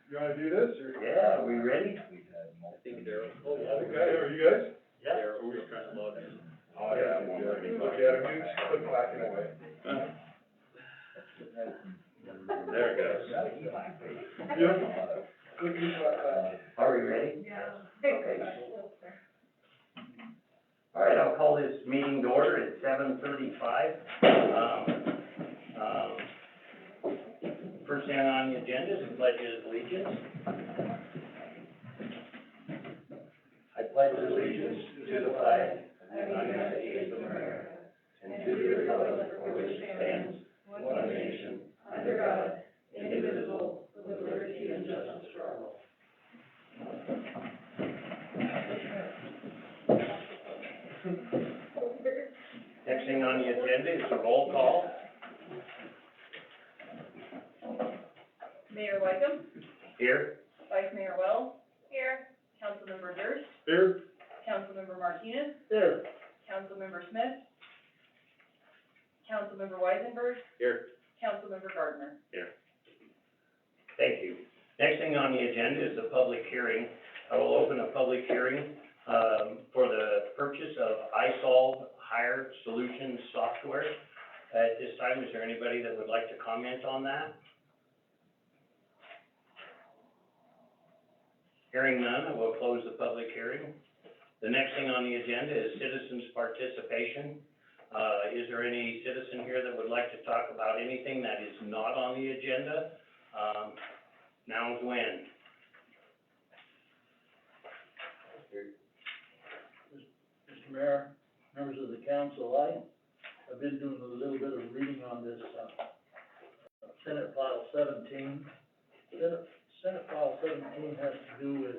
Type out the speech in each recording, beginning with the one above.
You wanna do this, or? Yeah, are we ready? I think Darryl. Okay, are you guys? Yeah. Darryl, we're trying to log in. Oh, yeah, yeah, the music's click clacking away. There it goes. Yep. Clickety clack clack. Are we ready? Yeah. Okay. All right, I'll call this meeting to order at 7:35. First thing on the agenda is the pledge of allegiance. I pledge allegiance to the flag of the United States of America and to the republic for which it stands, one nation, under God, indivisible, with liberty and justice for all. Next thing on the agenda is the roll call. Mayor Wyckoff, Here. Vice Mayor Wells. Here. Councilmember Durst, Here? Councilmember Martinez, Here. Councilmember Smith, Councilmember Weisenberg, Here. Councilmember Gardner. Thank you. Next thing on the agenda is the public hearing. I will open a public hearing, for the purchase of iSolve Hire Solutions software. At this time, is there anybody that would like to comment on that? Hearing none, I will close the public hearing. The next thing on the agenda is citizens' participation. Is there any citizen here that would like to talk about anything that is not on the agenda? Now's when. Mr. Mayor, members of the council, I've been doing a little bit of reading on this, Senate File 17. Senate File 17 has to do with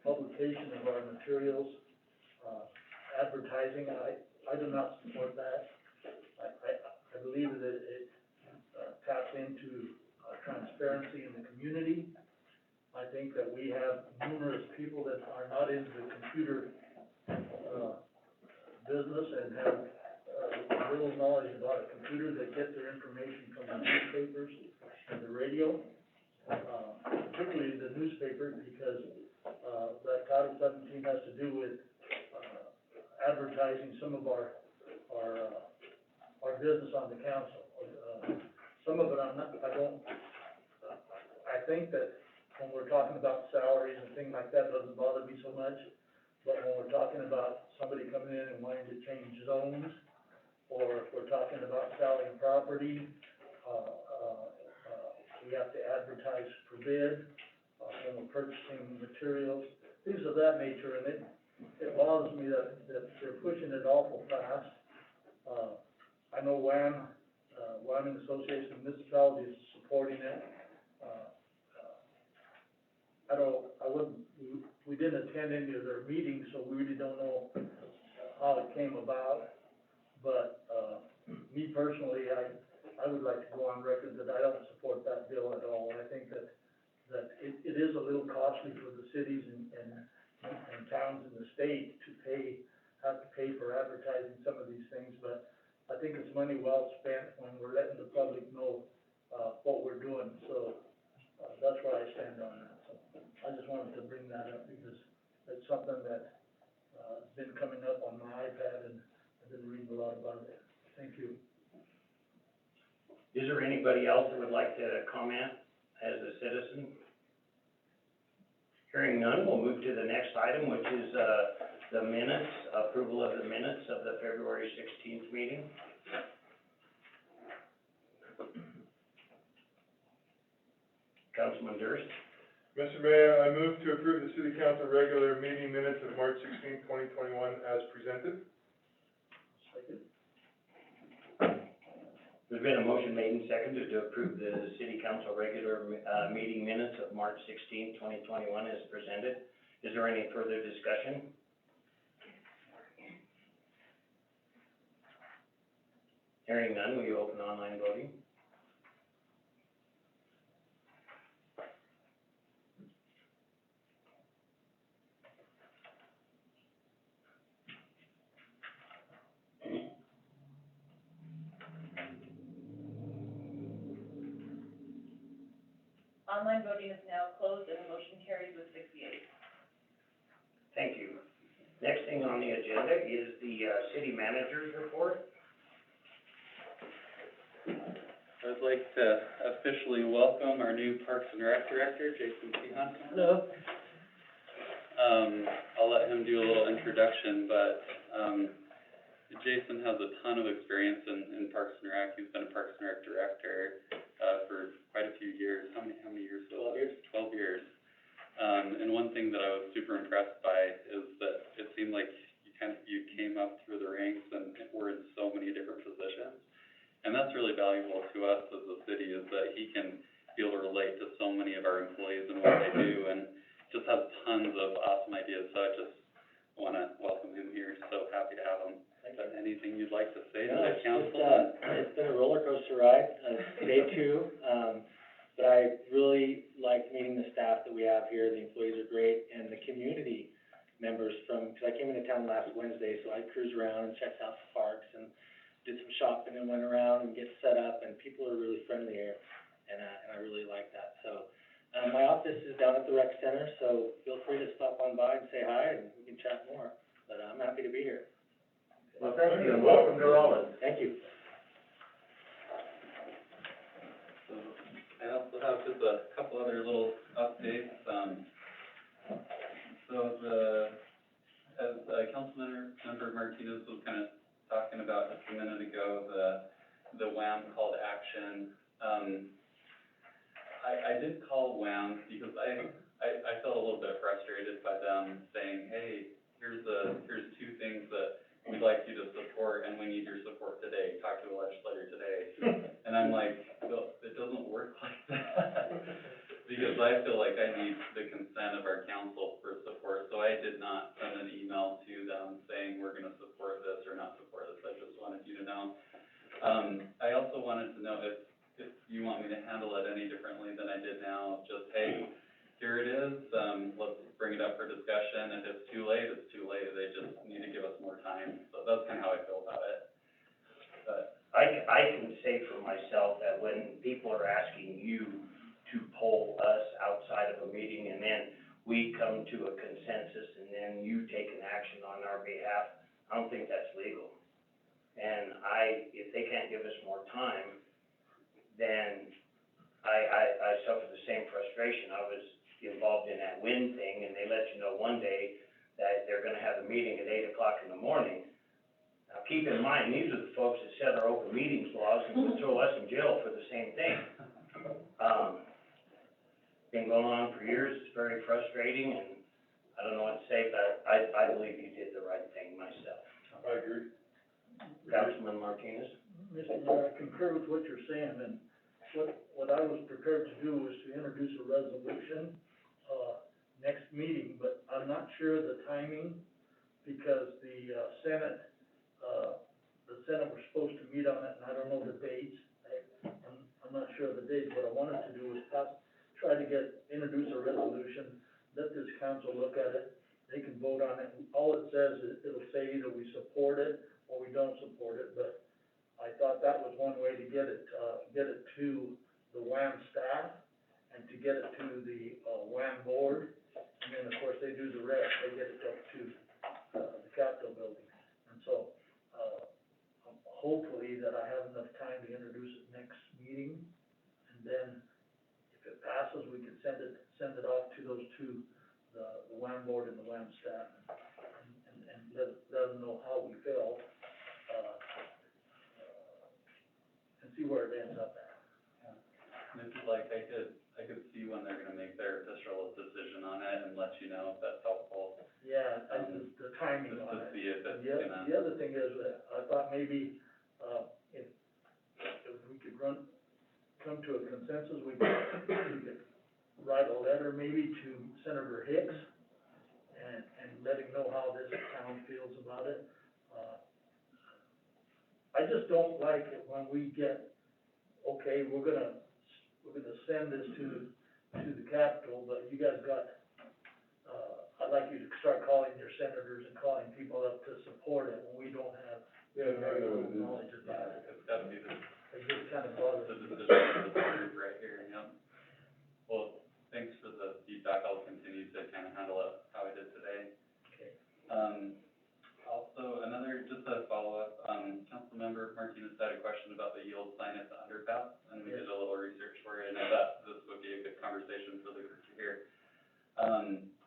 publication of our materials, advertising. I do not support that. I believe that it taps into transparency in the community. I think that we have numerous people that are not into the computer business and have little knowledge about a computer, that get their information from the newspapers and the radio, particularly the newspaper, because that Title 17 has to do with advertising some of our business on the council. Some of it I think that when we're talking about salaries and things like that, it doesn't bother me so much. But when we're talking about somebody coming in and wanting to change zones, or if we're talking about selling property, we have to advertise for bid, when we're purchasing materials, things of that nature, and it bothers me that they're pushing it awful fast. I know Wyoming Association of Municipalities is supporting it. We didn't attend any of their meetings, so we really don't know how it came about. But, me personally, I would like to go on record that I don't support that bill at all. I think that it is a little costly for the cities and towns in the state to have to pay for advertising some of these things, but I think it's money well spent when we're letting the public know, what we're doing. So, that's where I stand on that. So I just wanted to bring that up because it's something that, has been coming up on my iPad, and I've been reading a lot about it. Thank you. Is there anybody else that would like to comment as a citizen? Hearing none, we'll move to the next item, which is, the minutes, approval of the minutes of the February 16th meeting. Councilman Durst. Mr. Mayor, I move to approve the city council regular meeting minutes of March 16, 2021 as presented. Second. There's been a motion made and seconded to approve the city council regular, meeting minutes of March 16, 2021 as presented. Is there any further discussion? Hearing none, will you open online voting? Online voting is now closed and the motion carries with 6 yeas. Thank you. Next thing on the agenda is the, city manager's report. I'd like to officially welcome our new Parks and Rec Director, Jason Tehan. Hello. I'll let him do a little introduction, but, Jason has a ton of experience in Parks and Rec. He's been a Parks and Rec Director, for quite a few years. How many years? 12 years. 12 years. And one thing that I was super impressed by is that it seemed like you came up through the ranks and were in so many different positions. And that's really valuable to us as a city, is that he can be able to relate to so many of our employees and what they do, and just has tons of awesome ideas. So I just want to welcome him here. So happy to have him. Anything you'd like to say to the council? It's been a roller coaster ride, day two, but I really liked meeting the staff that we have here. The employees are great, and the community members because I came into town last Wednesday, so I cruised around and checked out the parks and did some shopping and went around and get set up, and people are really friendly here, and I really like that. So, my office is down at the rec center, so feel free to stop on by and say hi, and we can chat more, but I'm happy to be here. Well, thank you, and welcome to Rollins. Thank you. So I also have just a couple other little updates. As Councilmember Martinez was kind of talking about just a minute ago, the WHAM call to action. I did call WHAM because I felt a little bit frustrated by them saying, hey, here's two things that we'd like you to support, and we need your support today. Talk to the legislator today. And I'm like, well, it doesn't work like that. Because I feel like I need the consent of our council for support. So I did not send an email to them saying we're gonna support this or not support this. I just wanted you to know. I also wanted to know if you want me to handle it any differently than I did now. Just, hey, here it is, let's bring it up for discussion. If it's too late, it's too late. They just need to give us more time. So that's kind of how I feel about it. But I can say for myself that when people are asking you to poll us outside of a meeting, and then we come to a consensus, and then you take an action on our behalf, I don't think that's legal. And if they can't give us more time, then I suffer the same frustration. I was involved in that wind thing, and they let you know one day that they're gonna have a meeting at 8 o'clock in the morning. Now, keep in mind, these are the folks that set our open meetings laws and would throw us in jail for the same thing. Been going on for years, it's very frustrating, and I don't know what to say, but I believe you did the right thing myself. I agree. Councilman Martinez? Mr. Mayor, I concur with what you're saying, and what I was prepared to do was to introduce a resolution, next meeting, but I'm not sure of the timing, because the Senate was supposed to meet on it, and I don't know the dates. I'm not sure of the dates. What I wanted to do was try to introduce a resolution, let this council look at it, they can vote on it. All it says is, it'll say either we support it or we don't support it, but I thought that was one way to get it to the WHAM staff and to get it to the WHAM board, and then, of course, they do the rest, they get it up to the Capitol building. And so, hopefully that I have enough time to introduce it next meeting, and then if it passes, we can send it off to those two, the WHAM board and the WHAM staff, and let them know how we feel, and see where it ends up at. And if you'd like, I could see when they're gonna make their official decision on it and let you know if that's helpful. Yeah, the timing Just on to it. see if it's gonna. The other thing is that I thought maybe, if we could come to a consensus, we could write a letter maybe to Senator Hicks and let him know how this town feels about it. I just don't like it when we get, okay, we're gonna send this to the Capitol, but you guys got, I'd like you to start calling your senators and calling people up to support it when we don't have Yeah, very I know little what it is. knowledge about it. It's gotta be the It just kind of bothers me. decision of the group right here, yeah. Well, feedback, I'll continue to kind of handle it how I did today. Okay. Also, just a follow-up, Councilmember Martinez had a question about the yield sign at the underpass, and we did a little research for you, and I thought this would be a good conversation for the group to hear.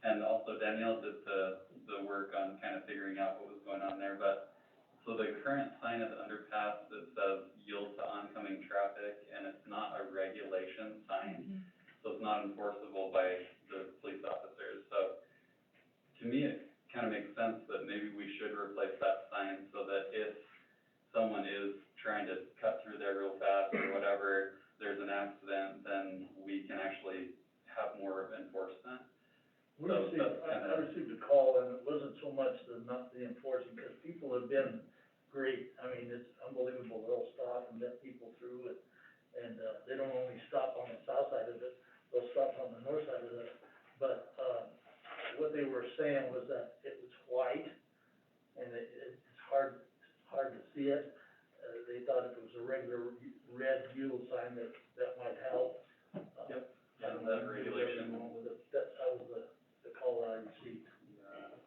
And also Danielle did the work on kind of figuring out what was going on there, but, so the current sign at the underpass that says yield to oncoming traffic, and it's not a regulation sign, so it's not enforceable by the police officers, so to me, it kind of makes sense that maybe we should replace that sign so that if someone is trying to cut through there real fast or whatever, there's an accident, then we can actually have more of enforcement. We So received, that's I kinda- received a call, and it wasn't so much not the enforcement, because people have been great. I mean, it's unbelievable, they'll stop and let people through it, and, they don't only stop on the south side of it, they'll stop on the north side of it. But, what they were saying was that it was white, and it's hard to see it. They thought if it was a regular red yield sign, that might help. Yep. I don't That know, regulation. that was the call that I received.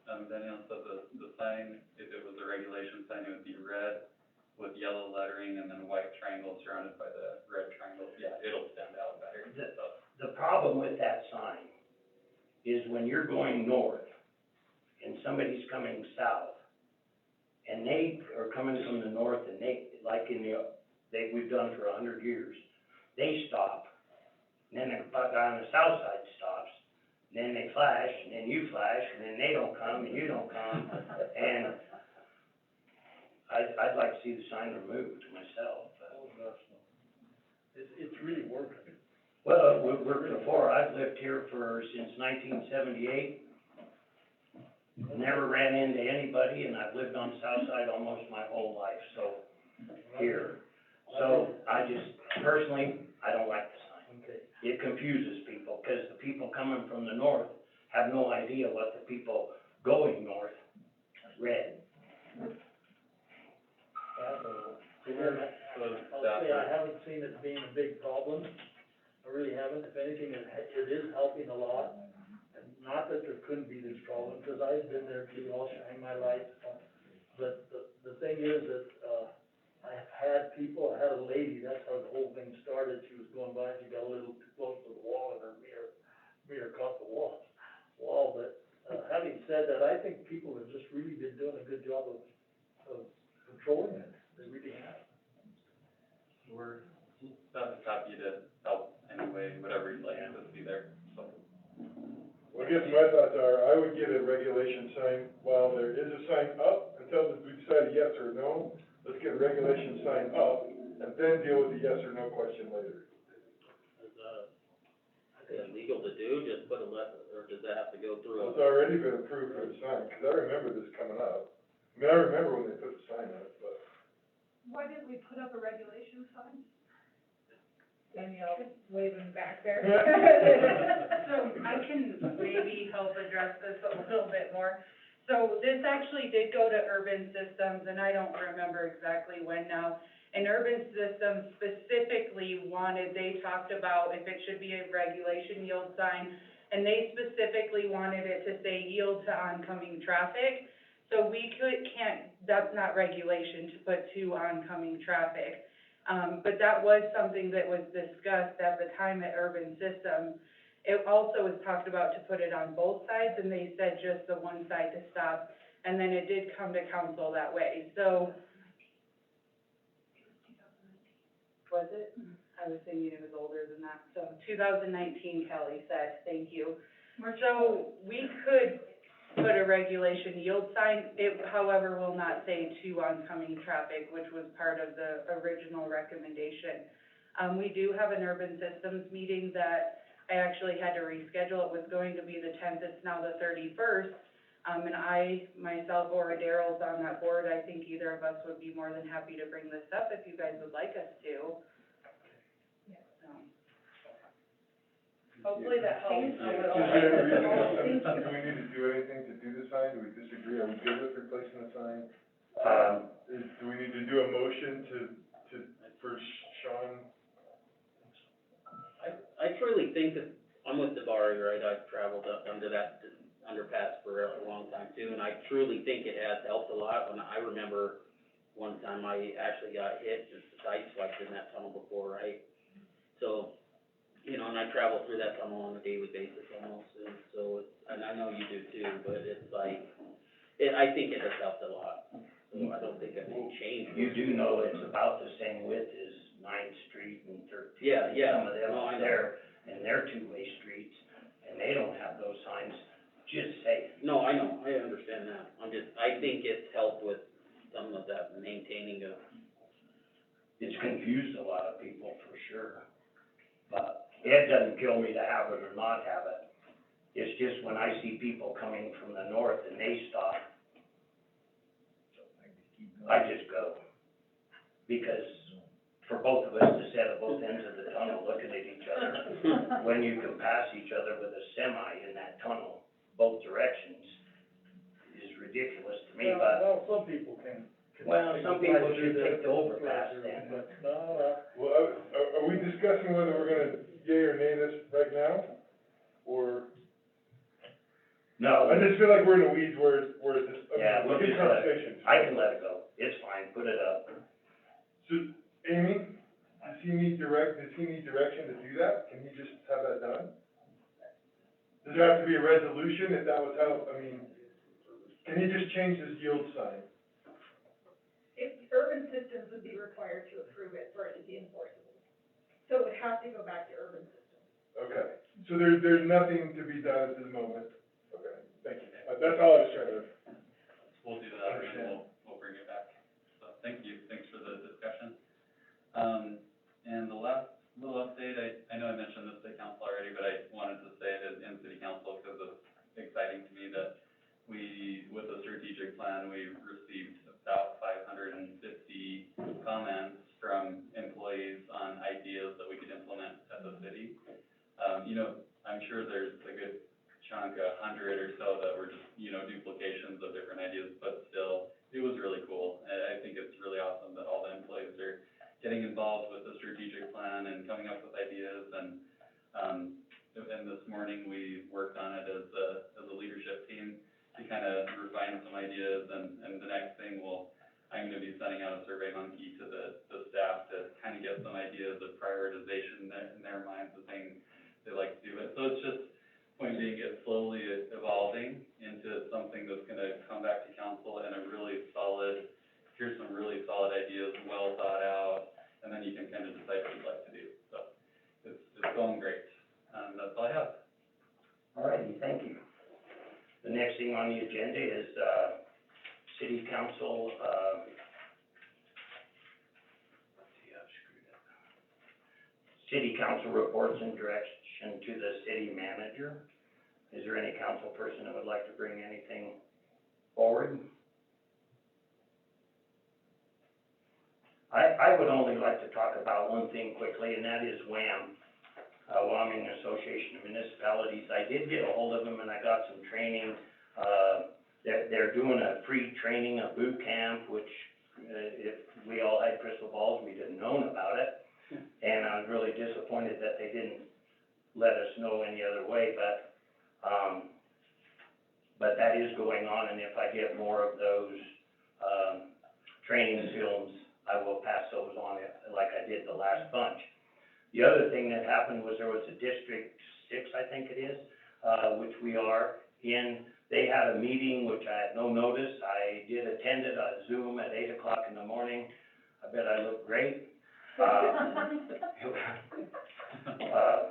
Danielle said the sign, if it was a regulation sign, it would be red with yellow lettering and then white triangles surrounded by the red triangles. Yeah, it'll stand out better. The problem with that sign is when you're going north and somebody's coming south, and they are coming from the north and they, like we've done for 100 years, they stop, and then the guy on the south side stops, and then they flash, and then you flash, and then they don't come, and you don't come, and I'd like to see the sign removed myself. Oh, gosh, no. It's really working. Well, we've worked before, I've lived here since 1978, never ran into anybody, and I've lived on the south side almost my whole life, so, here. So, I just, personally, I don't like the sign. Okay. It confuses people, because the people coming from the north have no idea what the people going north read. I'll say I haven't seen it being a big problem. I really haven't. If anything, it is helping a lot. And not that there couldn't be this problem, because I've been there too, all shine my light. But the thing is that, I have had people, I had a lady, that's how the whole thing started. She was going by, she got a little too close to the wall, and her mirror caught the wall. But, having said that, I think people have just really been doing a good job of controlling it. They really have. We're just happy to help anyway, whatever you'd like to see there, so. Well, I guess my thoughts are, I would get a regulation sign while there is a sign up, until we decide yes or no. Let's get a regulation sign up, and then deal with the yes or no question later. Is it legal to do, just put a or does that have to go through Well, it's already been approved for the sign, because I remember this coming up. I mean, I remember when they put the sign up, but. Why didn't we put up a regulation sign? Danielle waving back there. So I can maybe help address this a little bit more. So this actually did go to Urban Systems, and I don't remember exactly when now. And Urban Systems specifically they talked about if it should be a regulation yield sign, and they specifically wanted it to say yield to oncoming traffic. So we that's not regulation to put to oncoming traffic. But that was something that was discussed at the time at Urban Systems. It also was talked about to put it on both sides, and they said just the one side to stop, and then it did come to council that way, so. Was it? I was thinking it was older than that, so 2019, Kelly said, thank you. So we could put a regulation yield sign, it however will not say to oncoming traffic, which was part of the original recommendation. We do have an Urban Systems meeting that I actually had to reschedule. It was going to be the 10th, it's now the 31st. And I, myself, or Daryl's on that board, I think either of us would be more than happy to bring this up if you guys would like us to. So. Hopefully that helps. Is there a reason, do we need to do anything to do the sign? Do we disagree? Are we good with replacing the sign? Do we need to do a motion for Sean? I truly think that I'm with Davari, right, I've traveled up under that underpass for a long time too, and I truly think it has helped a lot. When I remember one time I actually got hit, just sideswiped in that tunnel before, right? So, you know, and I travel through that tunnel on a daily basis almost, and so, and I know you do too, but it's like, I think it has helped a lot. So I don't think it will change. You do know it's about the same width as Ninth Street and 13th. Yeah, yeah. Some of them No, I up know. there, and they're two-way streets, and they don't have those signs, just saying. No, I know, I understand that. I think it's helped with some of that maintaining of, It's confused a lot of people for sure, but it doesn't kill me to have it or not have it. It's just when I see people coming from the north and they stop, I just go. Because for both of us to sit at both ends of the tunnel looking at each other, when you can pass each other with a semi in that tunnel, both directions, is ridiculous to me, but, Well, some people can. well, some people should take the overpass then. But, no, Well, are we discussing whether we're gonna yay or nay this right now? Or, No, I just feel like we're in the weeds where it's just, Yeah, we'll good just let conversation. I can let it go, it's fine, put it up. So, Amy, does he need direction to do that? Can he just have that done? Does there have to be a resolution if that was how, I mean, can he just change his yield sign? If Urban Systems would be required to approve it for it to be enforceable. So it would have to go back to Urban Systems. Okay, so there's nothing to be done at this moment? Okay, thank you. That's all I was trying to, We'll do that, and Understand. we'll bring it back. So, thank you, thanks for the discussion. And the last little update, I know I mentioned this to council already, but I wanted to say it in city council, because it's exciting to me that with the strategic plan, we received about 550 comments from employees on ideas that we could implement at the city. You know, I'm sure there's a good chunk, 100 or so that were just, you know, duplications of different ideas, but still, it was really cool. I think it's really awesome that all the employees are getting involved with the strategic plan and coming up with ideas, and this morning we worked on it as a leadership team to kind of refine some ideas, and the next thing I'm gonna be sending out a survey monkey to the staff to kind of get some ideas of prioritization in their minds, the things they like to do. So it's just, point being, it's slowly evolving into something that's gonna come back to council in a really solid, here's some really solid ideas, well thought out, and then you can kind of decide what you'd like to do. So it's going great. That's all I have. All righty, thank you. The next thing on the agenda is, city council, city council reports and direction to the city manager. Is there any council person that would like to bring anything forward? I would only like to talk about one thing quickly, and that is WAM, Wyoming Association of Municipalities. I did get a hold of them and I got some training. They're doing a free training, a boot camp, which, if we all had crystal balls, we'd have known about it. And I was really disappointed that they didn't let us know any other way, but that is going on, and if I get more of those, training films, I will pass those on like I did the last bunch. The other thing that happened was there was a District 6, I think it is, which we are in. They had a meeting, which I had no notice. I did attend it on Zoom at 8 o'clock in the morning. I bet I looked great.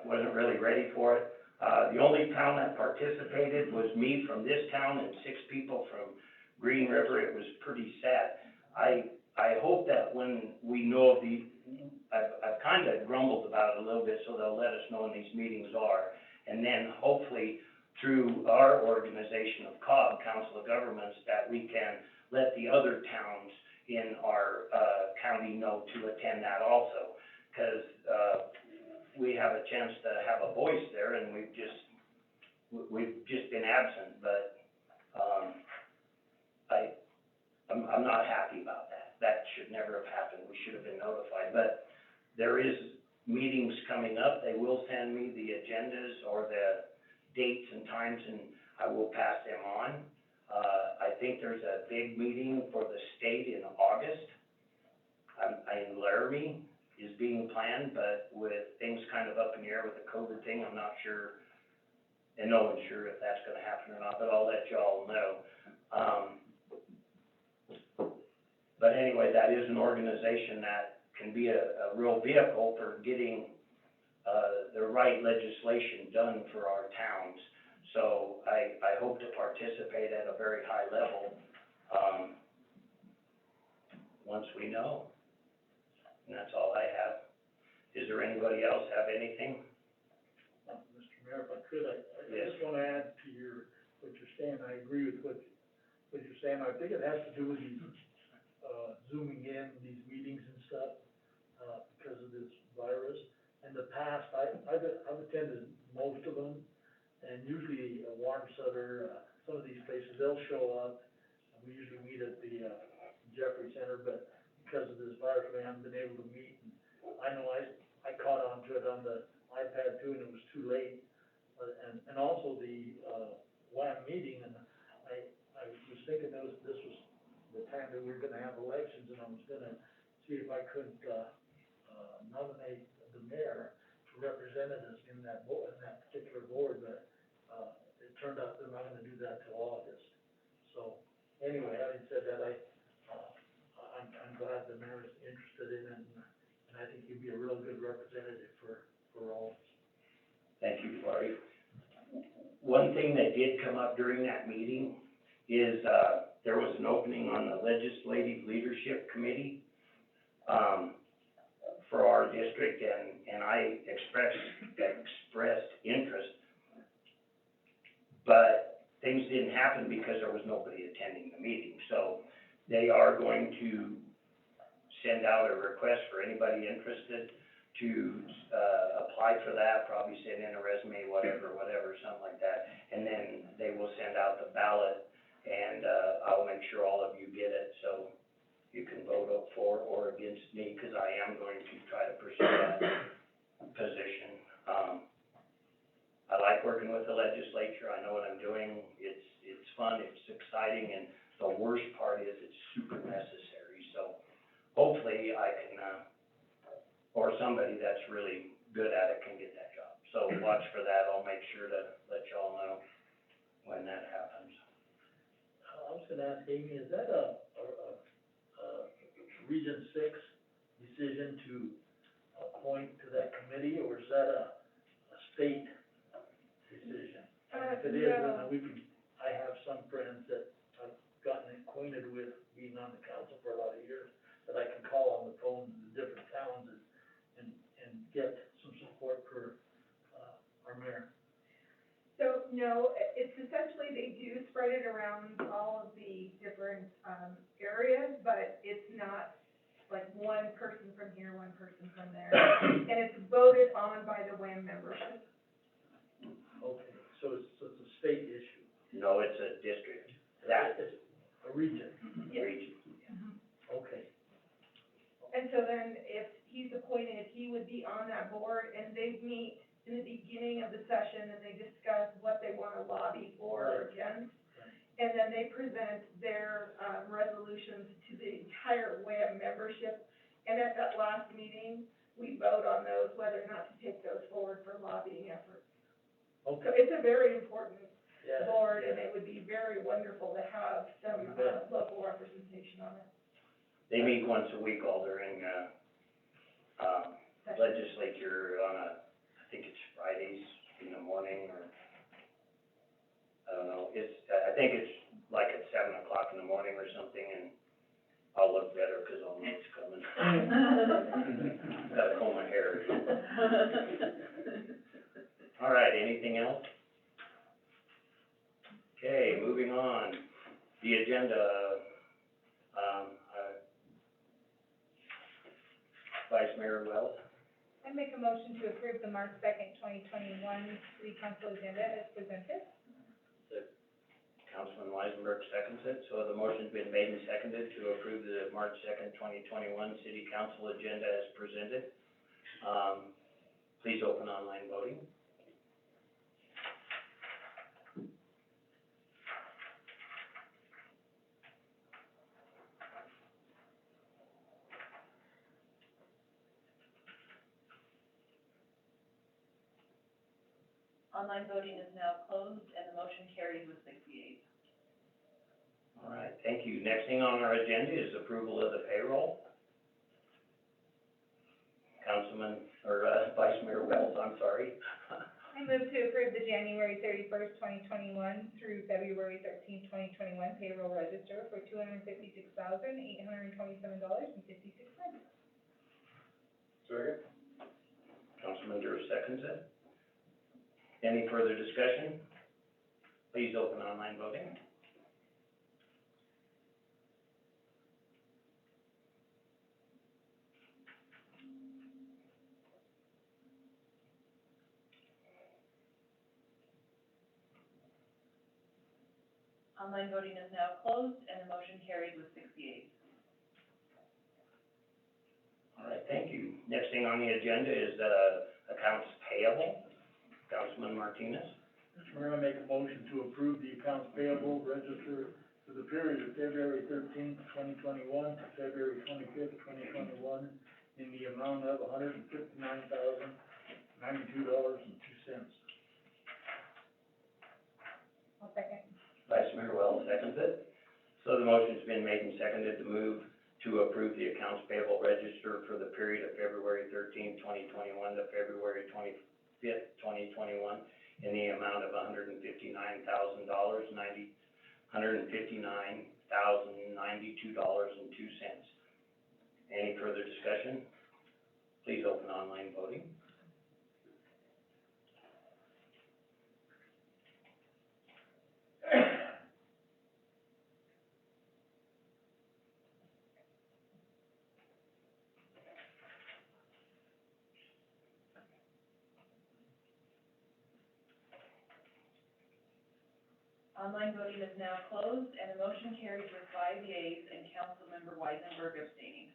Wasn't really ready for it. The only town that participated was me from this town and 6 people from Green River. It was pretty sad. I hope that when we know of I've kind of grumbled about it a little bit, so they'll let us know when these meetings are. And then hopefully through our organization of COG, Council of Governments, that we can let the other towns in our county know to attend that also. Because we have a chance to have a voice there, and we've just been absent, but I'm not happy about that. That should never have happened. We should have been notified. But there is meetings coming up, they will send me the agendas or the dates and times, and I will pass them on. I think there's a big meeting for the state in August. In Laramie is being planned, but with things kind of up in the air with the COVID thing, I'm not sure, and no one's sure if that's gonna happen or not, but I'll let y'all know. But anyway, that is an organization that can be a real vehicle for getting, the right legislation done for our towns. So I hope to participate at a very high level, once we know. And that's all I have. Is there anybody else have anything? Mr. Mayor, if I could, I Yes. just wanna add to what you're saying, I agree with what you're saying, I think it has to do with these, zooming in, these meetings and stuff, because of this virus. In the past, I've attended most of them, and usually Warm Sutter, some of these places, they'll show up, and we usually meet at the, Jeffrey Center, but because of this virus, we haven't been able to meet. And I know I caught on to it on the iPad too, and it was too late. And also the, WAM meeting, and I was thinking this was the time that we were gonna have elections, and I was gonna see if I could, nominate the mayor to represent us in that particular board, but, it turned out they're not gonna do that till August. So, anyway, having said that, I'm glad the mayor is interested in it, and I think he'd be a real good representative for all of us. Thank you, Cory. One thing that did come up during that meeting is, there was an opening on the Legislative Leadership Committee, for our district, and I expressed interest. But things didn't happen because there was nobody attending the meeting. So they are going to send out a request for anybody interested to, apply for that, probably send in a resume, whatever, something like that. And then they will send out the ballot, and, I'll make sure all of you get it, so you can vote up for or against me, because I am going to try to pursue that position. I like working with the legislature, I know what I'm doing, it's fun, it's exciting, and the worst part is it's super necessary, so hopefully I can, or somebody that's really good at it can get that job. So watch for that, I'll make sure to let y'all know when that happens. I was gonna ask Amy, is that a Region 6 decision to appoint to that committee, or is that a state decision? And if it is, then I have some friends that I've gotten acquainted with, being on the council for a lot of years, that I can call on the phone to the different towns and get some support for, our mayor. So, no, it's essentially, they do spread it around all of the different, areas, but it's not like one person from here, one person from there. And it's voted on by the WAM membership. Okay, so it's a state issue. No, it's a district, that It's a region, region. okay. And so then if he's appointed, he would be on that board, and they meet in the beginning of the session, and they discuss what they wanna lobby for or against. And then they present their, resolutions to the entire WAM membership. And at that last meeting, we vote on those, whether or not to take those forward for lobbying efforts. So Okay, it's a very important yeah. board, and yeah. it would be very wonderful to have some, You bet. local representation on it. They meet once a week all during, Session. legislature on I think it's Fridays in the morning, or, I don't know, I think it's like at 7 o'clock in the morning or something, and I'll look better, because I'll know it's coming. Gotta comb my hair. All right, anything else? Okay, moving on. The agenda, Vice Mayor Wells. I make a motion to approve the March 2nd, 2021 city council agenda as presented. Councilman Weisenberg seconds it, so the motion's been made and seconded to approve the March 2nd, 2021 city council agenda as presented. Is Please open online voting. Online voting is now closed, and the motion carries with 68. All right, thank you. Next thing on our agenda is approval of the payroll. Councilman, or Vice Mayor Wells, I'm sorry. I move to approve the January 31st, 2021 through February 13th, 2021 payroll register for $256,827.56. Second? Councilman Drew seconds it. Any further discussion? Please open online voting. Online voting is now closed, and the motion carries with 68. All right, thank you. Next thing on the agenda is, accounts payable. Councilman Martinez. Mr. Mayor, I make a motion to approve the accounts payable register for the period of February 13th, 2021 to February 25th, 2021 in the amount of $159,092.02. I'll second. Vice Mayor Wells seconds it. So the motion's been made and seconded to move to approve the accounts payable register for the period of February 13th, 2021 to February 25th, 2021 in the amount of $159,092.02. Any further discussion? Please open online voting. Online voting is now closed, and the motion carries with 5 yeas and Councilmember Weisenberg abstaining.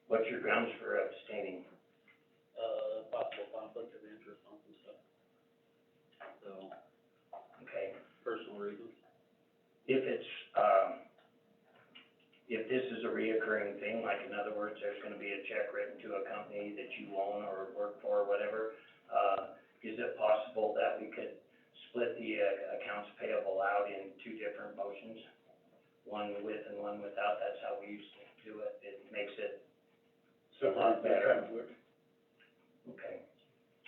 What's your grounds for abstaining? Possible conflict of interest on some stuff. So, Okay. personal reasons. If it's, if this is a reoccurring thing, like in other words, there's gonna be a check written to a company that you own or work for or whatever, is it possible that we could split the, accounts payable out in two different motions? One with and one without, that's how we used to do it, it makes it a lot better. Okay,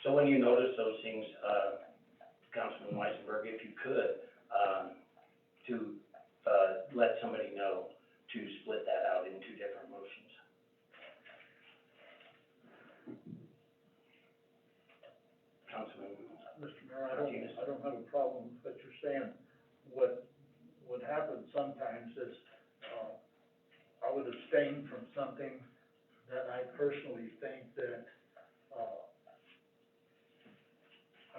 so when you notice those things, Councilman Weisenberg, if you could, let somebody know to split that out in two different motions. Councilman Mr. Mayor, Martinez. I don't have a problem with what you're saying. What happens sometimes is, I would abstain from something that I personally think that,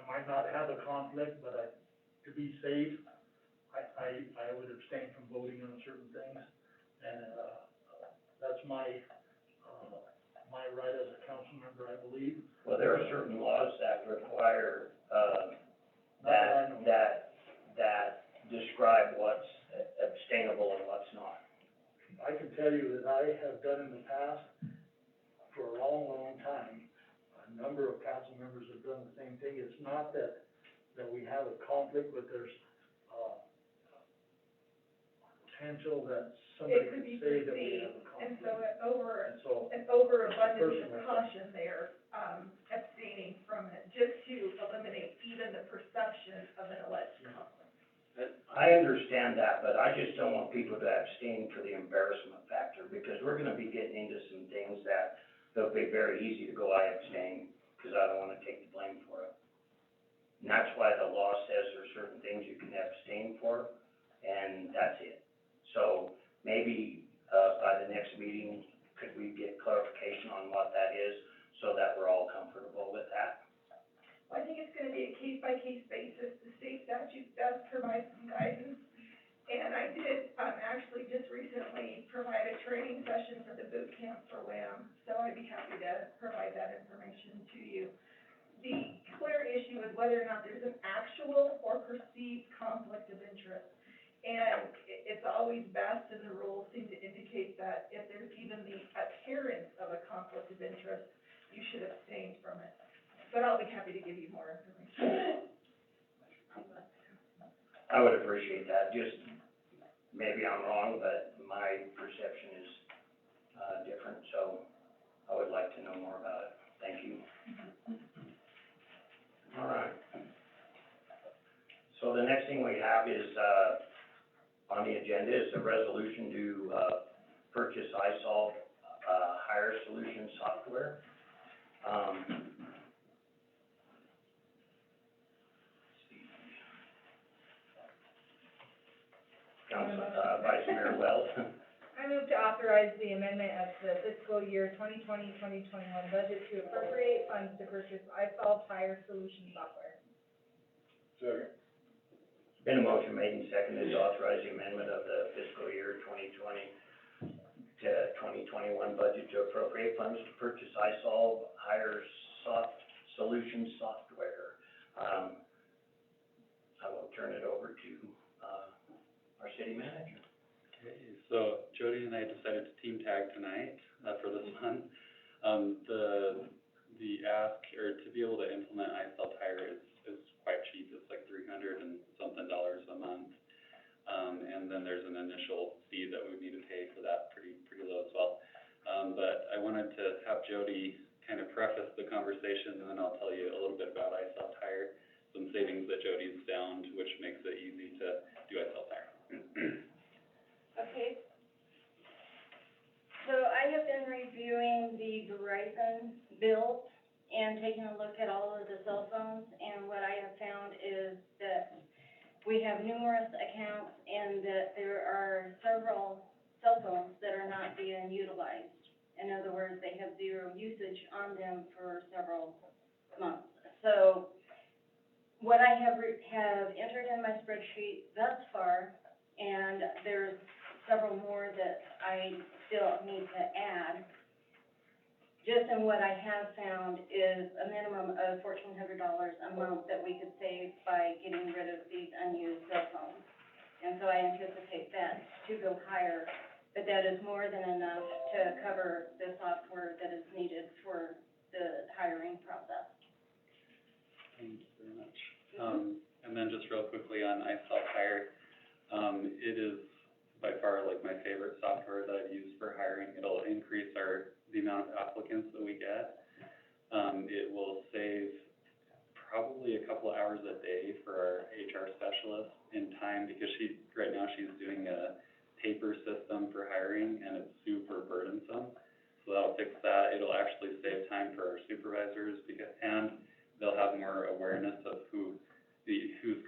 I might not have a conflict, but to be safe, I would abstain from voting on certain things. And, that's my right as a council member, I believe. Well, there are certain laws that require, I know. that describe what's abstainable and what's not. I can tell you that I have done in the past, for a long, long time, a number of council members have done the same thing. It's not that we have a conflict, but there's, potential that somebody It could could be say that we have a perceived, and conflict. so And so, an overabundance of Personal. caution there, abstaining from it, just to eliminate even the perception of an alleged conflict. I understand that, but I just don't want people to abstain for the embarrassment factor, because we're gonna be getting into some things that it'll be very easy to go, I abstain, because I don't wanna take the blame for it. And that's why the law says there's certain things you can abstain for, and that's it. So maybe, by the next meeting, could we get clarification on what that is, so that we're all comfortable with that? I think it's gonna be a case-by-case basis. The state statute does provide some guidance. And I did, actually just recently provide a training session conflict of interest. And it's always best, and the rules seem to indicate that if there's even the appearance of a conflict of interest, you should abstain from it. But I'll be happy to give you more information. I would appreciate that, just, maybe I'm wrong, but my perception is, different, so I would like to know more about it. Thank you. All right. So the next thing we have is, on the agenda is a resolution to, purchase iSolve, Hire Solution software. Council, Vice Mayor Wells. I move to authorize the amendment of the fiscal year 2020-2021 budget to appropriate funds to purchase iSolve Hire Solution software. Second. Been a motion made and seconded to authorize the amendment of the fiscal year 2020 to 2021 budget to appropriate funds to purchase iSolve Hire Solution software. I will turn it over to, our city manager. Okay, so Jody and I decided to team tag tonight, for this one. The ask, or to be able to implement iSolve Hire is quite cheap, it's like $300 and something a month. And then there's an initial fee that we need to pay for that, pretty low as well. But I wanted to have Jody kind of preface the conversation, and then I'll tell you a little bit about iSolve Hire, some savings that Jody's found, which makes it easy to do iSolve Hire. Okay. So I have been reviewing the Verizon bills and taking a look at all of the cell phones, and what I have found is that we have numerous accounts and that there are several cell phones that are not being utilized. In other words, they have zero usage on them for several months. So what I have entered in my spreadsheet thus far, and there's several more that I still need to add. Just in what I have found is a minimum of $1,400 a month that we could save by getting rid of these unused cell phones. And so I anticipate that to go higher, but that is more than enough to cover the software that is needed for the hiring process. Thank you very much. And then just real quickly on iSolve Hire, it is by far like my favorite software that I've used for hiring. It'll increase the amount of applicants that we get. It will save probably a couple hours a day for our HR specialist in time, because right now she's doing a paper system for hiring, and it's super burdensome. So that'll fix that. It'll actually save time for our supervisors, and they'll have more awareness of who's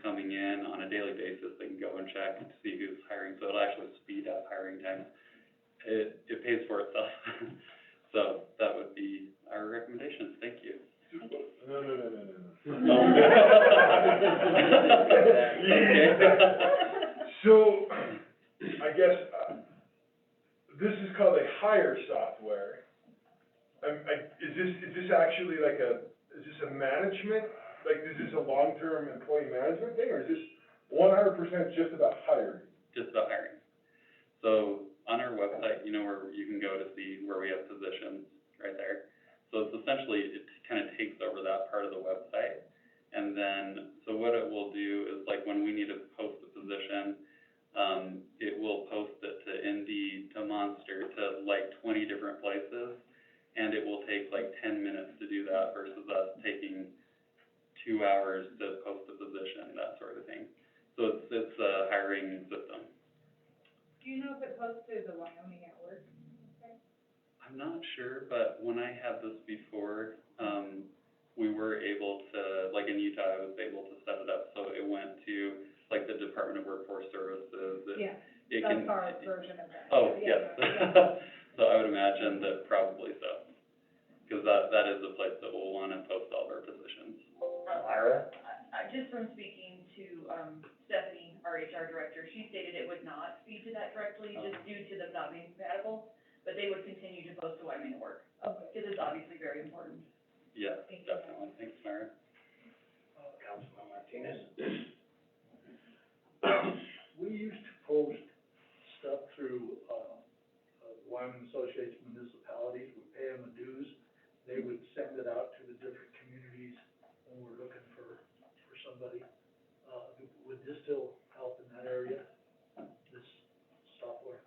coming in on a daily basis. They can go and check and see who's hiring, so it'll actually speed up hiring times. It pays for itself. So that would be our recommendations. Thank you. No. So, I guess, this is called a hire software. Is this actually like is this a management? Like, is this a long-term employee management thing, or is this 100% just about hiring? Just about hiring. So on our website, where you can go to see where we have positions right there. So it's essentially, it kind of takes over that part of the website. And then, so what it will do is, like, when we need to post a position, it will post it to Indeed, to Monster, to like 20 different places. And it will take like 10 minutes to do that versus us taking 2 hours to post a position, that sort of thing. So it's a hiring system. Do you know if it posts to the Wyoming at Work? I'm not sure, but when I had this before, we were able to, like in Utah, I was able to set it up so it went to like the Department of Workforce Services. Yeah, it that's can, our version of that. Oh, Yeah, yes. yeah. So I would imagine that probably so, because that is the place that we'll want to post all of our positions. Myra? Just from speaking to, Stephanie, our HR director, she stated it would not feed to that directly, just due to them not being compatible, but they would continue to post to Wyoming at Work, Okay. because it's obviously very important. Yeah, definitely. Thanks, Myra. Councilman Martinez? used to post stuff through, Wyoming Association of Municipalities, we pay them the dues. They would send it out to the different communities when we're looking for somebody. Would this still help in that area, this software?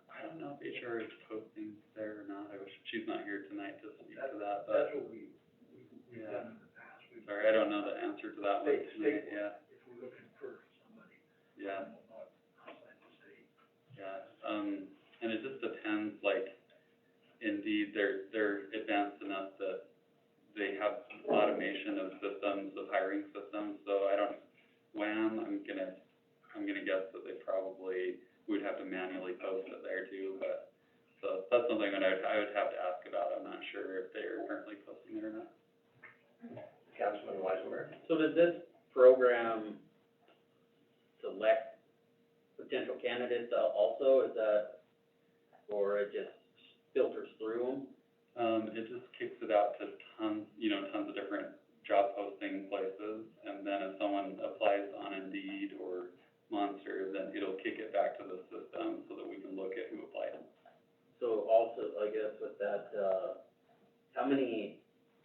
I don't know if HR is posting there or not, I wish, she's not here tonight to speak to that, That's but, what we've yeah. done in the past. Sorry, I don't know the answer to that one tonight, yeah, If we're looking for somebody. yeah. Outside the state. Yeah, and it just depends, like, Indeed, they're advanced enough that they have automation of systems, of hiring systems, so I don't, WAM, I'm gonna guess that they probably would have to manually post it there too, but, so that's something that I would have to ask about, I'm not sure if they're currently posting it or not. Councilman Weisenberg? So does this program select potential candidates also, is that, or it just filters through them? It just kicks it out to tons of different job posting places, and then if someone applies on Indeed or Monster, then it'll kick it back to the system so that we can look at who applied. So also, I guess with that, how many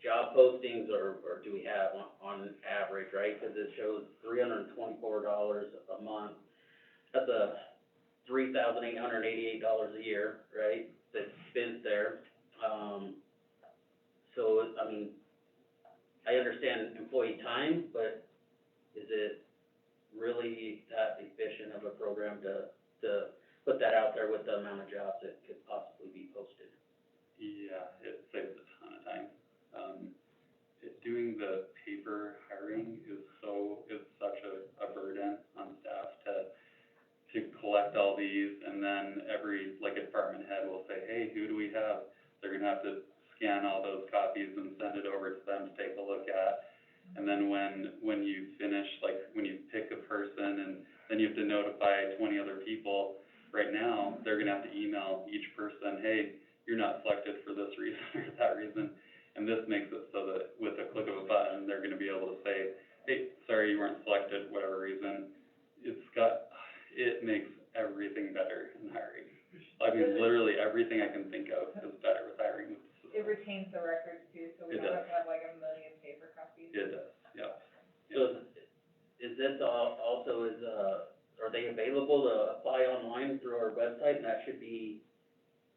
job postings or do we have on average, right? Cause it shows $324 a month, that's $3,888 a year, right? That spent there. So, I mean, I understand employee time, but is it really that efficient of a program to put that out there with the amount of jobs that could possibly be posted? Yeah, it saves a ton of time. Doing the paper hiring is such a burden on staff to collect all these, and then every, like, a department head will say, hey, who do we have? They're gonna have to scan all those copies and send it over to them to take a look at. And then when you finish, like, when you pick a person and then you have to notify 20 other people, right now, they're gonna have to email each person, hey, you're not selected for this reason or that reason. And this makes it so that with a click of a button, they're gonna be able to say, hey, sorry, you weren't selected, whatever reason. It makes everything better in hiring. I mean, literally everything I can think of is better with hiring with the system. It retains the records too, so we It don't does. have to have like a million paper copies. It does, yeah. So is this also, are they available to apply online through our website, and that should be,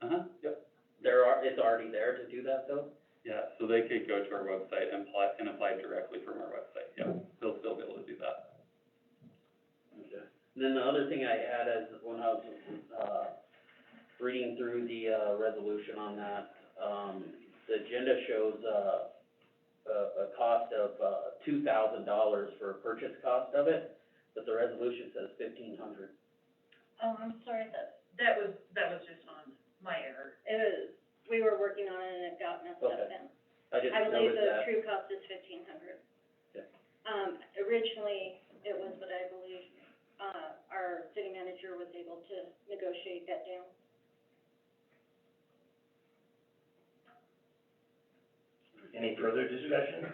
Yep. it's already there to do that though? Yeah, so they could go to our website and apply directly from our website, yeah. They'll still be able to do that. Okay. And then the other thing I had is when I was, reading through the, resolution on that, the agenda shows, a cost of, $2,000 for a purchase cost of it, but the resolution says $1,500. Oh, I'm sorry, That was just on my error. we were working on it and it got messed up Okay. then. I just I believe noticed the that. true cost is $1,500. Yeah. Originally, it was, but I believe, our city manager was able to negotiate that down. Any further discussion?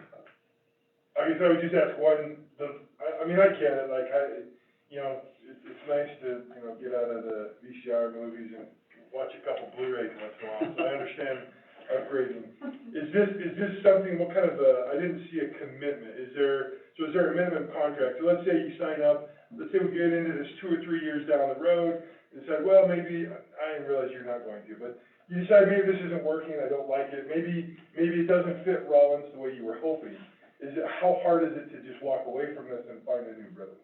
I guess I would just ask one, I mean, I get it, like, it's nice to, get out of the VCR movies and watch a couple Blu-rays once in a while, so I understand upgrading. Is this something, what kind of I didn't see a commitment, is there a minimum contract? So let's say you sign up, let's say we get into this 2 or 3 years down the road, and decide, well, maybe, I didn't realize you're not going to, but you decide maybe this isn't working, I don't like it, maybe it doesn't fit Rollins the way you were hoping. How hard is it to just walk away from this and find a new rhythm?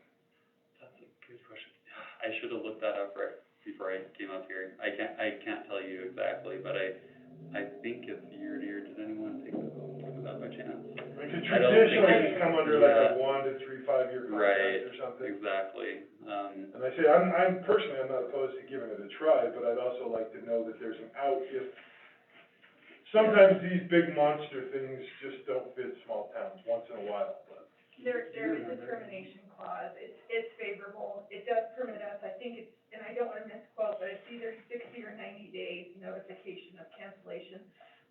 That's a good question. I should have looked that up right before I came up here. I can't tell you exactly, but I think it's year to year. Did anyone take that by chance? Because I don't think traditionally, it's come under like yeah. a 1 to 3, 5 year contract or something. Exactly. And I say, I'm personally, I'm not opposed to giving it a try, but I'd also like to know that there's an out if, sometimes these big monster things just don't fit small towns once in a while, but. There is a termination clause, it's favorable, it does permit us, I think it's, and I don't wanna misquote, but it's either 60 or 90 days notification of cancellation.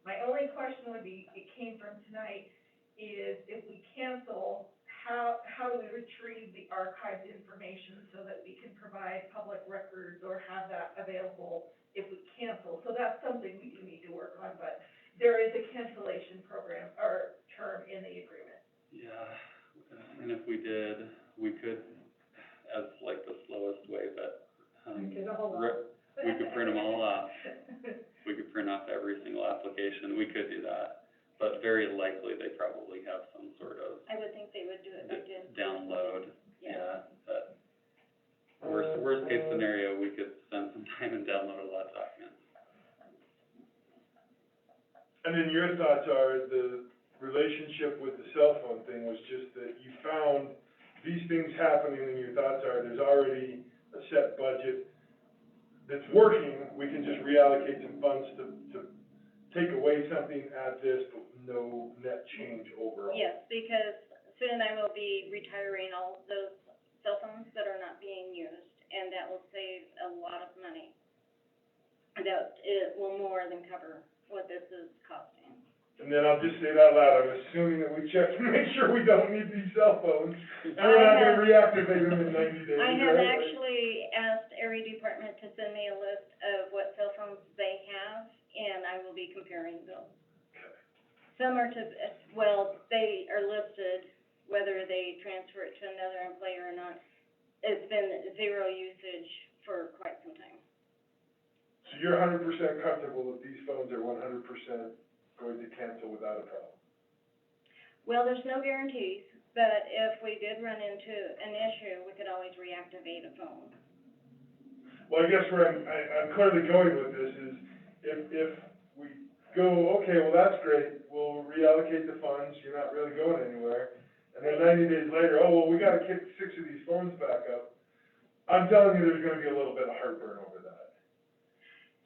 My only question would be, it came from tonight, is if we cancel, how do we retrieve the archived information so that we can provide public records or have that available if we cancel. So that's something we do need to work on, but there is a cancellation program or term in the agreement. Yeah, and if we did, we could, as like the slowest way, but, There's a whole lot. we could print them all off. We could print off every single application, we could do that. But very likely, they probably have some sort of I would think they would do it by download, Yeah. but worst case scenario, we could spend some time and download a lot of documents. And then your thoughts are, the relationship with the cell phone thing was just that you found these things happening, and your thoughts are, there's already a set budget that's working, we can just reallocate some funds to take away something at this, but no net change overall. Yes, because soon I will be retiring all of those cell phones that are not being used, and that will save a lot of money. That it will more than cover what this is costing. And then I'll just say it out loud, I'm assuming that we check to make sure we don't need these cell phones, and we're not gonna reactivate them in 90 days, I have right? actually asked every department to send me a list of what cell phones they have, and I will be comparing them. Some are they are listed, whether they transfer it to another employer or not. It's been zero usage for quite some time. So you're 100% comfortable that these phones are 100% going to cancel without a problem? Well, there's no guarantees, but if we did run into an issue, we could always reactivate a phone. Well, I guess where I'm clearly going with this is, if we go, okay, well, that's great, we'll reallocate the funds, you're not really going anywhere, and then 90 days later, oh, well, we gotta kick 6 of these phones back up, I'm telling you, there's gonna be a little bit of heartburn over that.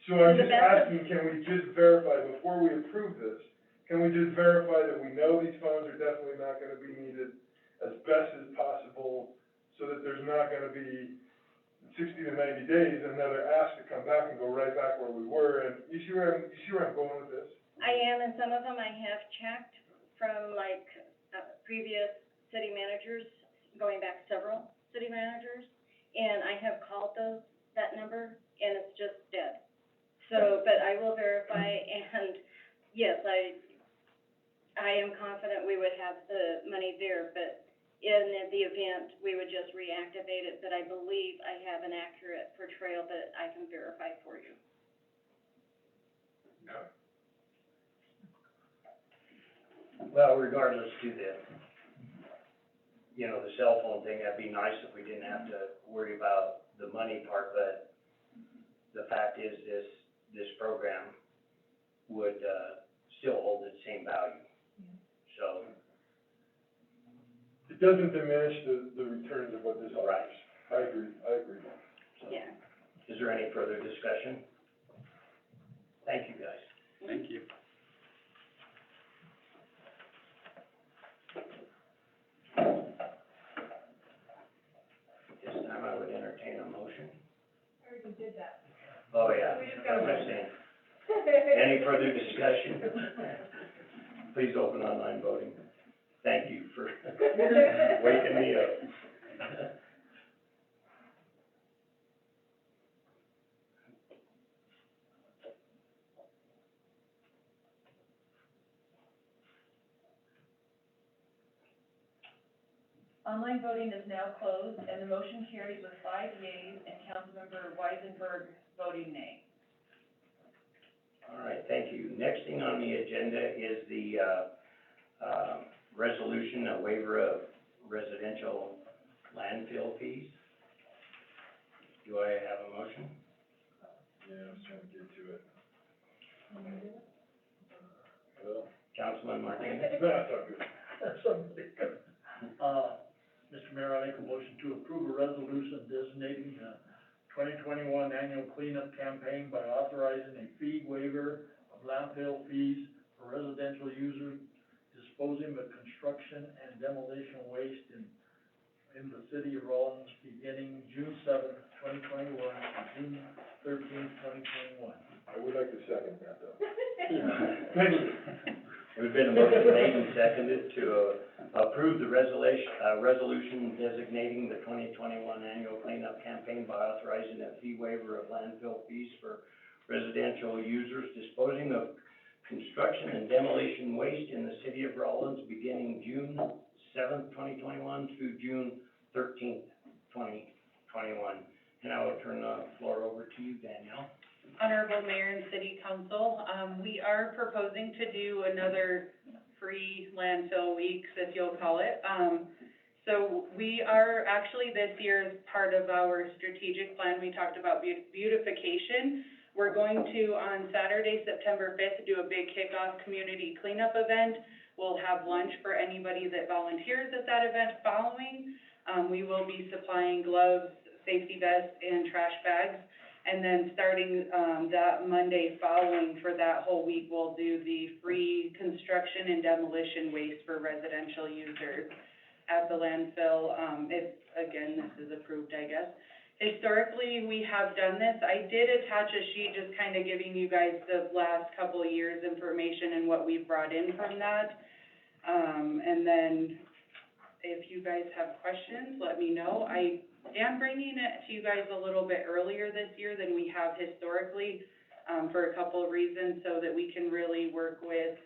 So I'm just asking, can we just verify, before we approve this, can we just verify that we know these phones are definitely not gonna be needed as best as possible, so that there's not gonna be 60 to 90 days, another ask to come back and go right back where we were, and you see where I'm going with this? I am, and some of them I have checked from previous city managers, going back several city managers, and I have called that number, and it's just dead. So, but I will verify, and yes, I am confident we would have the money there, but in the event, we would just reactivate it, but I believe I have an accurate portrayal that I can verify for you. Well, regardless to the cell phone thing, that'd be nice if we didn't have to worry about the money part, but the fact is, this program would, still hold its same value. So. It doesn't diminish the returns of what this offers. Right. I agree. So, Yeah. is there any further discussion? Thank you, guys. Thank you. This time I would entertain a motion. I already did that. Oh, yeah. We just gotta I'm vote. saying. Any further discussion? Please open online voting. Thank you for waking me up. Online voting is now closed, and the motion carries with 5 yeas and Councilmember Weisenberg voting nay. All right, thank you. Next thing on the agenda is the, resolution, a waiver of residential landfill fees. Do I have a motion? Yeah, I was trying to get to it. Well, Councilman Martinez? no, it's all good. Somebody. Mr. Mayor, I make a motion to approve a resolution designating the 2021 annual cleanup campaign by authorizing a fee waiver of landfill fees for residential users disposing of construction and demolition waste in the city of Rawlins beginning June 7th, 2021 to June 13th, 2021. I would like to second that, though. Thank you. There's been a motion made and seconded to Approve the resolution designating the 2021 annual cleanup campaign by authorizing a fee waiver of landfill fees for residential users disposing of construction and demolition waste in the city of Rawlins beginning June 7th, 2021 through June 13th, 2021. And I will turn the floor over to you, Danielle. Honorable Mayor and City Council, we are proposing to do another free landfill weeks, if you'll call it. So we are actually this year, as part of our strategic plan, we talked about beautification. We're going to, on Saturday, September 5th, do a big kickoff community cleanup event. We'll have lunch for anybody that volunteers at that event following. We will be supplying gloves, safety vests, and trash bags. And then starting, that Monday following for that whole week, we'll do the free construction and demolition waste for residential users at the landfill, if, again, this is approved, I guess. Historically, we have done this. I did attach a sheet just kind of giving you guys the last couple of years' information and what we've brought in from that. And then if you guys have questions, let me know. I am bringing it to you guys a little bit earlier this year than we have historically, for a couple of reasons, so that we can really work with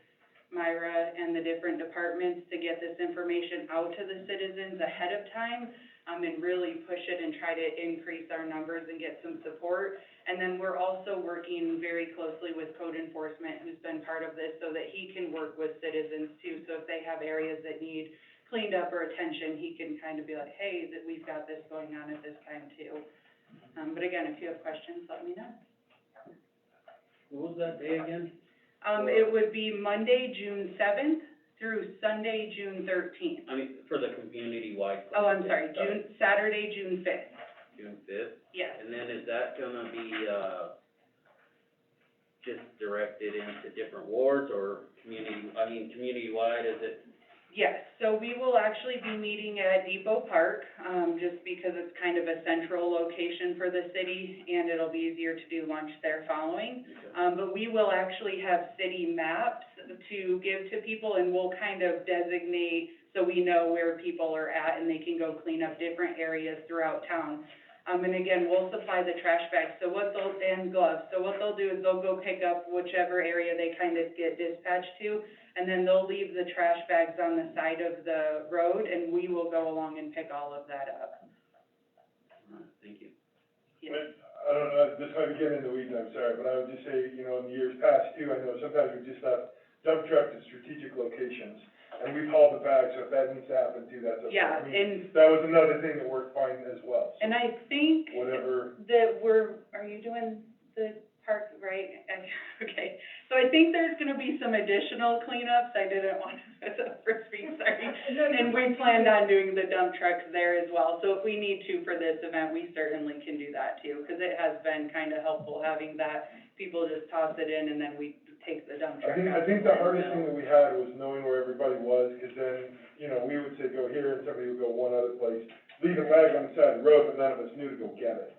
Myra and the different departments to get this information out to the citizens ahead of time, and really push it and try to increase our numbers and get some support. And then we're also working very closely with code enforcement, who's been part of this, so that he can work with citizens too. So if they have areas that need cleaned up or attention, he can kind of be like, hey, that we've got this going on at this time too. But again, if you have questions, let me know. What was that day again? It would be Monday, June 7th through Sunday, June 13th. I mean, for the community-wide. Oh, I'm sorry, Saturday, June 5th. June 5th? Yes. And then is that gonna be, just directed into different wards or community-wide, is it? Yes, so we will actually be meeting at Depot Park, just because it's kind of a central location for the city, and it'll be easier to do lunch there following. But we will actually have city maps to give to people, and we'll kind of designate so we know where people are at, and they can go clean up different areas throughout town. And again, we'll supply the trash bags, and gloves. So what they'll do is they'll go pick up whichever area they kind of get dispatched to, and then they'll leave the trash bags on the side of the road, and we will go along and pick all of that up. Thank you. Yes. I don't know, this might be getting into the weeds, I'm sorry, but I would just say, you know, in years past too, I know sometimes we just have dump trucks at strategic locations, and we've hauled the bags, so if that needs to happen too, that's okay. Yeah, I mean, and, that was another thing that worked fine as well, so and I think whatever. that are you doing the park, right? Okay, so I think there's gonna be some additional cleanups, I didn't want to, for speed, sorry. And we planned on doing the dump trucks there as well, so if we need to for this event, we certainly can do that too, because it has been kind of helpful having that, people just toss it in and then we take the dump truck out. I think the hardest thing that we had was knowing where everybody was, because then, you know, we would say go here, and somebody would go one other place, leave a bag on the side of the road, but none of us knew to go get it.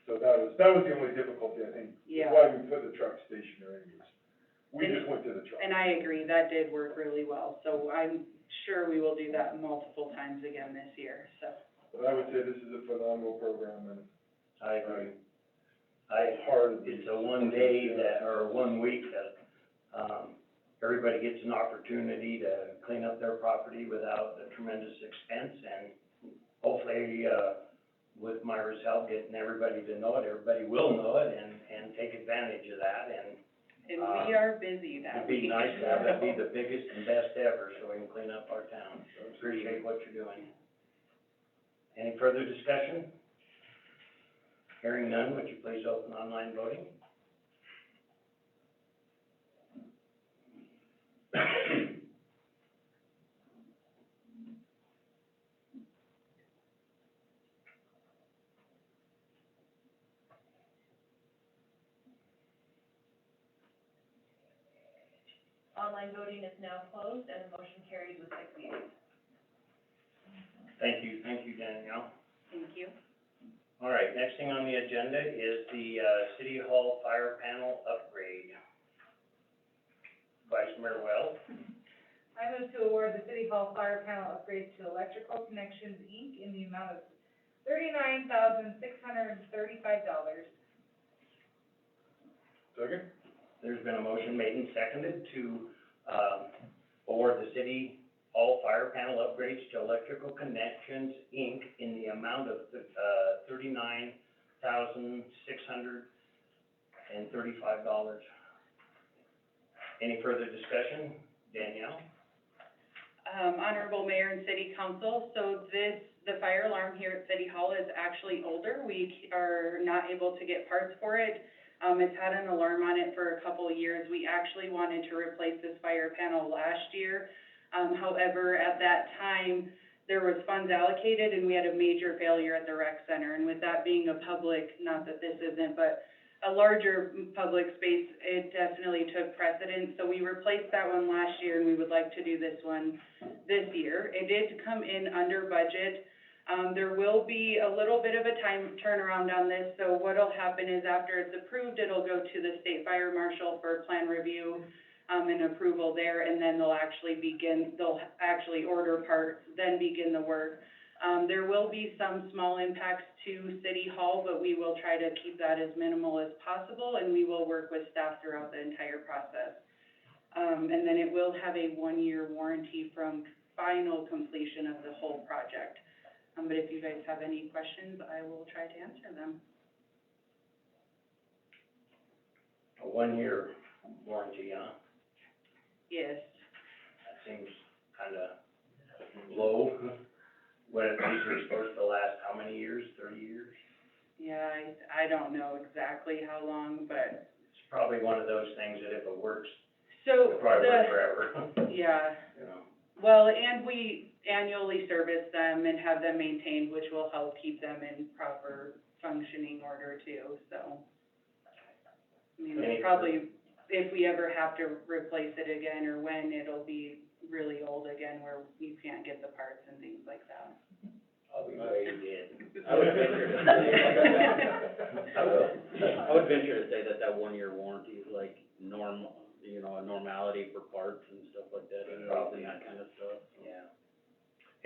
So that was the only difficulty, I think, Yeah. why we put the truck stationary is, we just went to the truck. And I agree, that did work really well, so I'm sure we will do that multiple times again this year, so. But I would say this is a phenomenal program, and I agree. It's a 1 day that, or 1 week that, everybody gets an opportunity to clean up their property without a tremendous expense, and hopefully, with Myra's help, getting everybody to know it, everybody will know it and take advantage of that, and And we are busy that it'd be week. nice to have it be the biggest and best ever, so we can clean up our town. Appreciate what you're doing. Any further discussion? Hearing none, would you please open online voting? Online voting is now closed and the motion carries with 6 yeas. Thank you, Danielle. Thank you. All right, next thing on the agenda is the, City Hall fire panel upgrade. Vice Mayor Wells? I move to award the City Hall fire panel upgrades to Electrical Connections, Inc. in the amount of $39,635. Second? There's been a motion made and seconded to, award the City Hall fire panel upgrades to Electrical Connections, Inc. in the amount of, $39,635. Any further discussion? Danielle? Honorable Mayor and City Council, so the fire alarm here at City Hall is actually older. We are not able to get parts for it. It's had an alarm on it for a couple of years. We actually wanted to replace this fire panel last year. However, at that time, there was funds allocated and we had a major failure at the rec center. And with that being a public, not that this isn't, but a larger public space, it definitely took precedence. So we replaced that one last year and we would like to do this one this year. It did come in under budget. There will be a little bit of a time turnaround on this. So what'll happen is after it's approved, it'll go to the state fire marshal for plan review, and approval there, and then they'll actually order parts, then begin the work. There will be some small impacts to City Hall, but we will try to keep that as minimal as possible, and we will work with staff throughout the entire process. And then it will have a 1-year warranty from final completion of the whole project. But if you guys have any questions, I will try to answer them. A 1-year warranty, huh? Yes. That seems kinda low. When these are supposed to last how many years? 30 years? Yeah, I don't know exactly how long, but. It's probably one of those things that if it works, So it'll probably work forever. Yeah, You know? well, and we annually service them and have them maintained, which will help keep them in proper functioning order too, so. I mean, it's probably, if we ever have to replace it again or when, it'll be really old again where you can't get the parts and things like that. I'll be way in. I would venture to say, I would venture to say that 1-year warranty is like a normality for parts and stuff like that, and that kind of stuff. Yeah.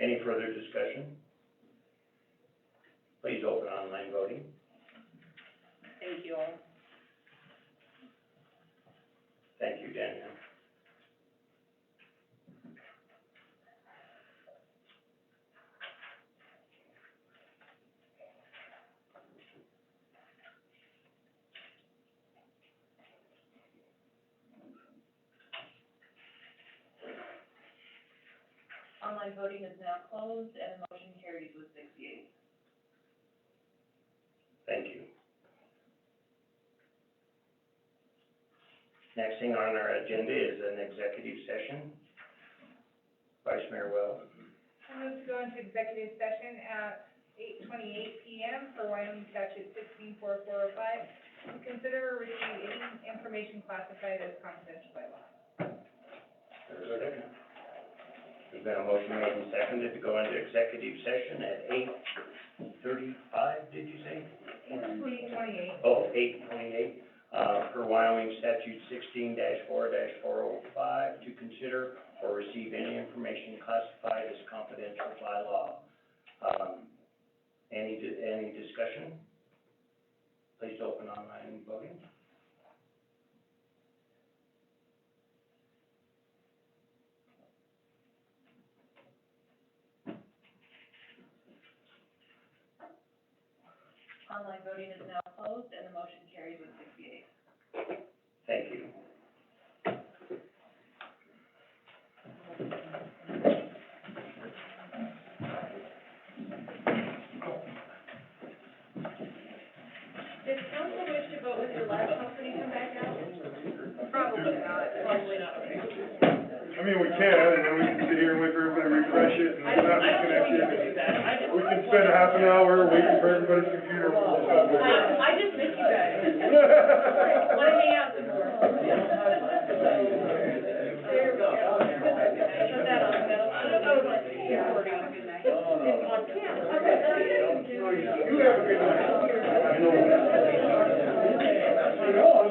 Any further discussion? Please open online voting. Thank you all. Thank you, Danielle. Online voting is now closed and the motion carries with 6 yeas. Thank you. Next thing on our agenda is an executive session. Vice Mayor Wells. I move to go into executive session at 8:28 PM for Wyoming Statute 164405, to consider or receive any information classified as confidential by law. There's a second. There's been a motion made and seconded to go into executive session at 8:35, did you say? 8:28. Oh, 8:28, per Wyoming statute 16-4-405, to consider or receive any information classified as confidential by law. Any discussion? Please open online voting. Online voting is now closed and the motion carries with 6 yeas. Thank you. Does council wish to vote with your laptop when you come back out? Probably not. Probably not, okay. I mean, we can, and then we can sit here and wait for everybody to refresh it, and I it's don't not think we need to disconnected. do that, I just. We can spend a half an hour waiting for everybody's computer. I just miss you guys. Wanna hang out some more. There we go. Put that on, that'll, I don't know, like, recording. It's on camera. You have a good night. I know.